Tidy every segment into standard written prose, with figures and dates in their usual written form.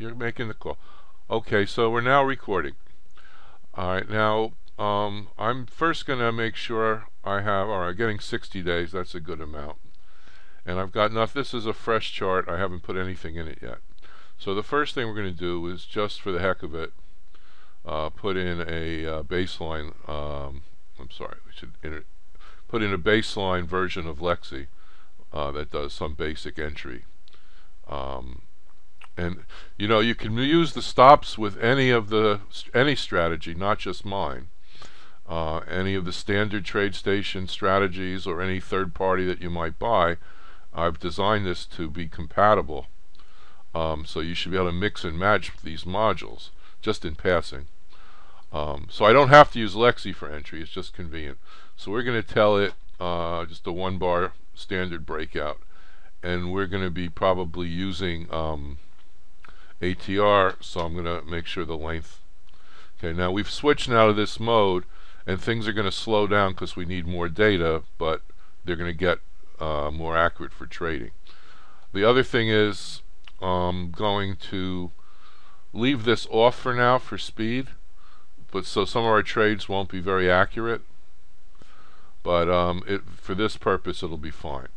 you're making the call. Okay, so we're now recording. All right, now I'm first going to make sure I have, all right, getting 60 days, that's a good amount. And I've got enough, this is a fresh chart, I haven't put anything in it yet. So the first thing we're going to do is, just for the heck of it, put in a baseline, I'm sorry, we should put in a baseline version of LEXi that does some basic entry. And you know, you can use the stops with any strategy, not just mine. Any of the standard TradeStation strategies or any third party that you might buy, I've designed this to be compatible. So you should be able to mix and match these modules, just in passing. So I don't have to use LEXi for entry, it's just convenient. So we're going to tell it just a 1-bar standard breakout, and we're going to be probably using ATR, so I'm going to make sure the length. Okay, now we've switched now to this mode, and things are going to slow down because we need more data, but they're going to get more accurate for trading. The other thing is, I'm going to leave this off for now for speed, but so some of our trades won't be very accurate, but for this purpose it'll be fine.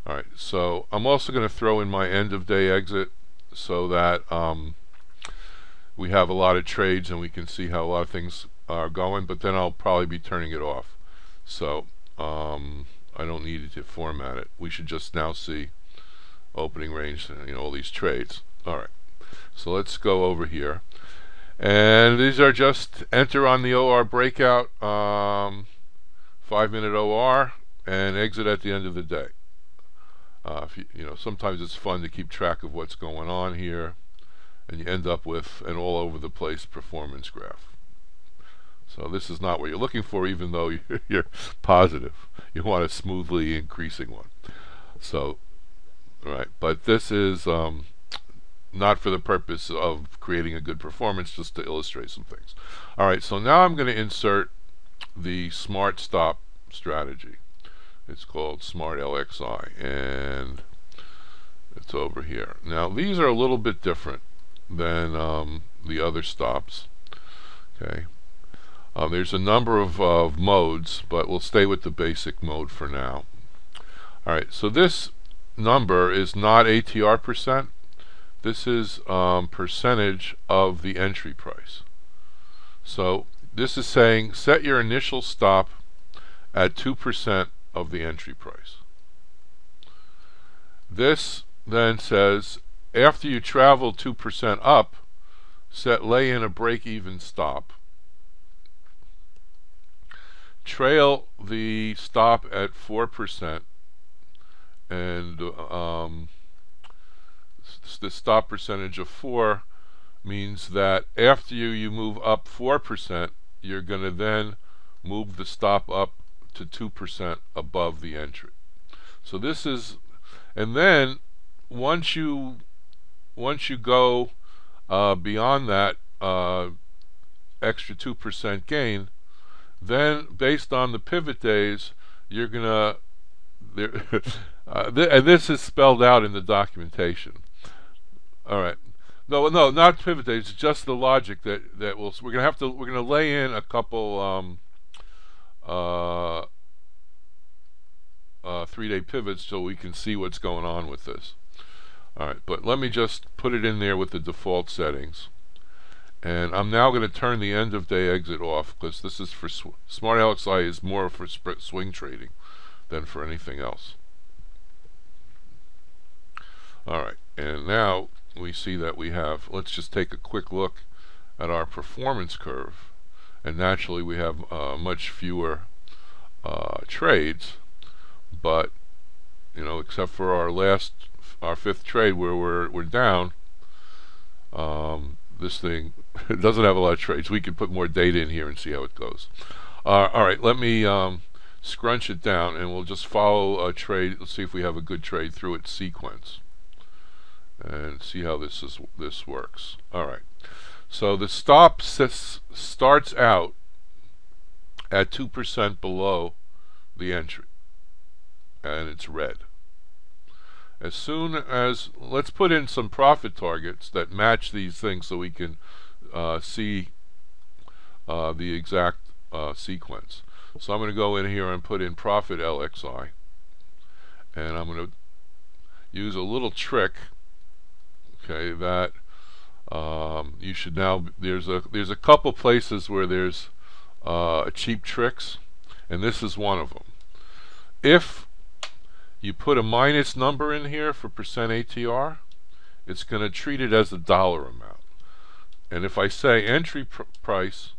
Alright, so I'm also going to throw in my end of day exit so that we have a lot of trades and we can see how a lot of things are going, but then I'll probably be turning it off. So I don't need to format it. We should just now see opening range, you know, all these trades. Alright, so let's go over here. And these are just enter on the OR breakout, 5-minute OR, and exit at the end of the day. If you know, sometimes it's fun to keep track of what's going on here, and you end up with an all over the place performance graph. So this is not what you're looking for, even though you're positive. You want a smoothly increasing one. So, right, but this is not for the purpose of creating a good performance, just to illustrate some things. Alright, so now I'm going to insert the SmartStop strategy. It's called LEXi, and it's over here. Now these are a little bit different than the other stops. Okay, there's a number of modes, but we'll stay with the basic mode for now. Alright, so this number is not ATR percent. This is percentage of the entry price. So this is saying set your initial stop at 2% of the entry price. This then says after you travel 2% up, lay in a break-even stop. Trail the stop at 4%, and the stop percentage of 4 means that after you move up 4%, you're going to then move the stop up to 2% above the entry. So this is, and then once you go beyond that extra 2% gain, then based on the pivot days, you're gonna and this is spelled out in the documentation. All right, no, not pivot days. It's just the logic that we're gonna lay in a couple 3-day pivots so we can see what's going on with this. Alright, but let me just put it in there with the default settings. And I'm now going to turn the end of day exit off, because this is for SmartLEXi is more for swing trading than for anything else. Alright, and now we see that we have, let's just take a quick look at our performance curve. And naturally we have much fewer trades, but you know, except for our fifth trade where we're down, this thing doesn't have a lot of trades. We can put more data in here and see how it goes. Alright, let me scrunch it down, and we'll just follow a trade. Let's see if we have a good trade through its sequence and see how this works. Alright, so the stop starts out at 2% below the entry, and it's red. As soon as, let's put in some profit targets that match these things so we can see the exact sequence. So I'm going to go in here and put in profit LXI, and I'm going to use a little trick, okay, that you should now, there's a couple places where there's cheap tricks, and this is one of them. If you put a minus number in here for percent ATR, it's going to treat it as a dollar amount. And if I say entry price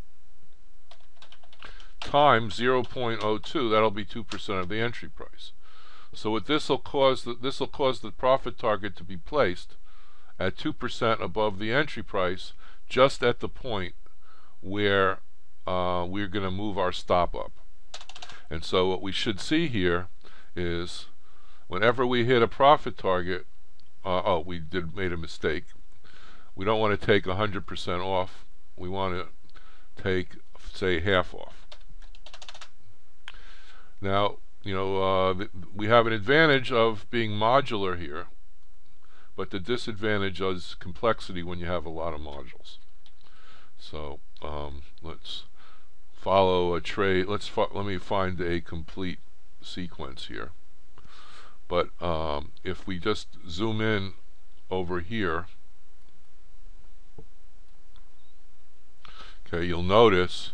times 0.02, that'll be 2% of the entry price. So what this will cause, the profit target to be placed at 2% above the entry price, just at the point where we're going to move our stop up. And so what we should see here is whenever we hit a profit target, we made a mistake. We don't want to take 100% off. We want to take, say, half off. Now, we have an advantage of being modular here, but the disadvantage is complexity when you have a lot of modules. So let's follow a trade. Let me find a complete sequence here. But if we just zoom in over here, okay, you'll notice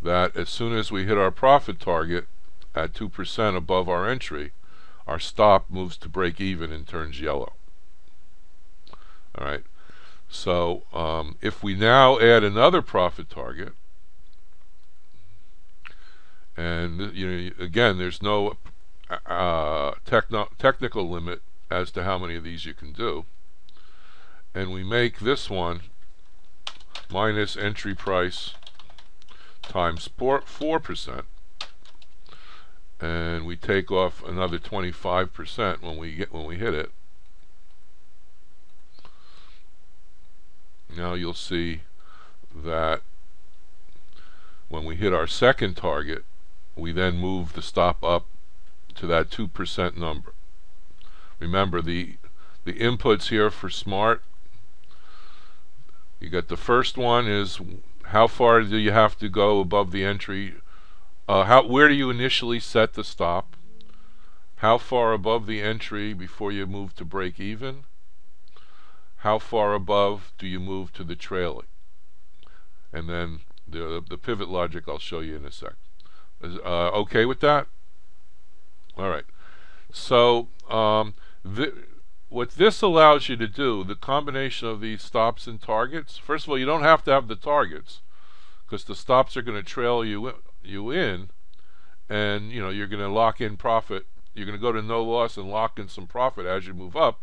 that as soon as we hit our profit target at 2% above our entry, our stop moves to break even and turns yellow. All right. So if we now add another profit target, and again, there's no technical limit as to how many of these you can do, and we make this one minus entry price times 4%, and we take off another 25% when we hit it. Now you'll see that when we hit our second target, we then move the stop up to that 2% number. Remember, the inputs here for SMART, you got the first one is how far do you have to go above the entry, where do you initially set the stop, how far above the entry before you move to break even, how far above do you move to the trailing, and then the pivot logic I'll show you in a sec. Okay with that? All right. So what this allows you to do, the combination of these stops and targets, first of all, you don't have to have the targets, because the stops are going to trail you in, and you're going to lock in profit. You're going to go to no loss and lock in some profit as you move up.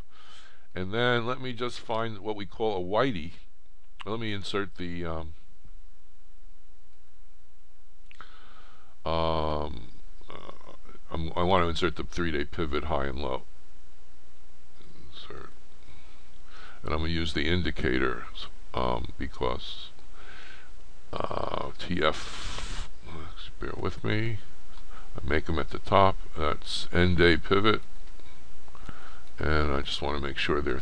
And then let me just find what we call a whitey. Let me insert the I want to insert the 3-day pivot high and low. Insert. And I'm going to use the indicator because TF, bear with me, I make them at the top. That's end day pivot, and I just want to make sure they're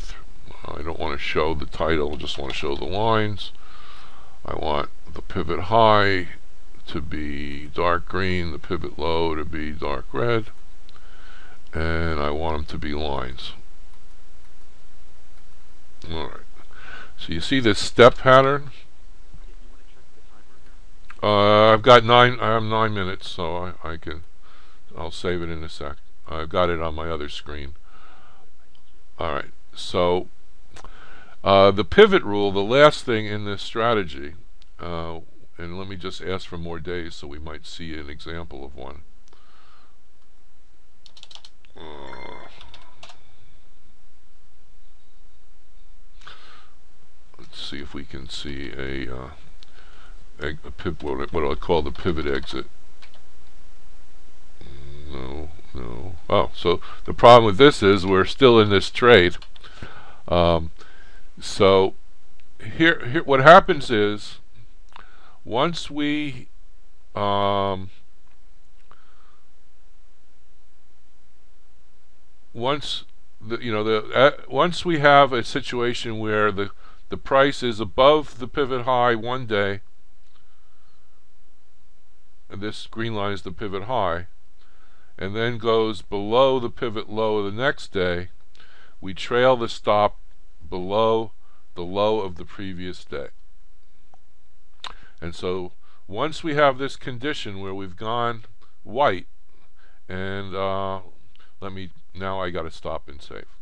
I don't want to show the title, I just want to show the lines. I want the pivot high to be dark green, the pivot low to be dark red, and I want them to be lines. Alright, so you see this step pattern? I've got I have 9 minutes, so I'll save it in a sec. I've got it on my other screen. Alright, so the pivot rule, the last thing in this strategy, and let me just ask for more days so we might see an example of one. Let's see if we can see what I call the pivot exit. No. Oh, so the problem with this is we're still in this trade. So here what happens is once we once we have a situation where the price is above the pivot high one day, and this green line is the pivot high, and then goes below the pivot low the next day, we trail the stop below the low of the previous day. And so once we have this condition where we've gone white, and now I got to stop and save.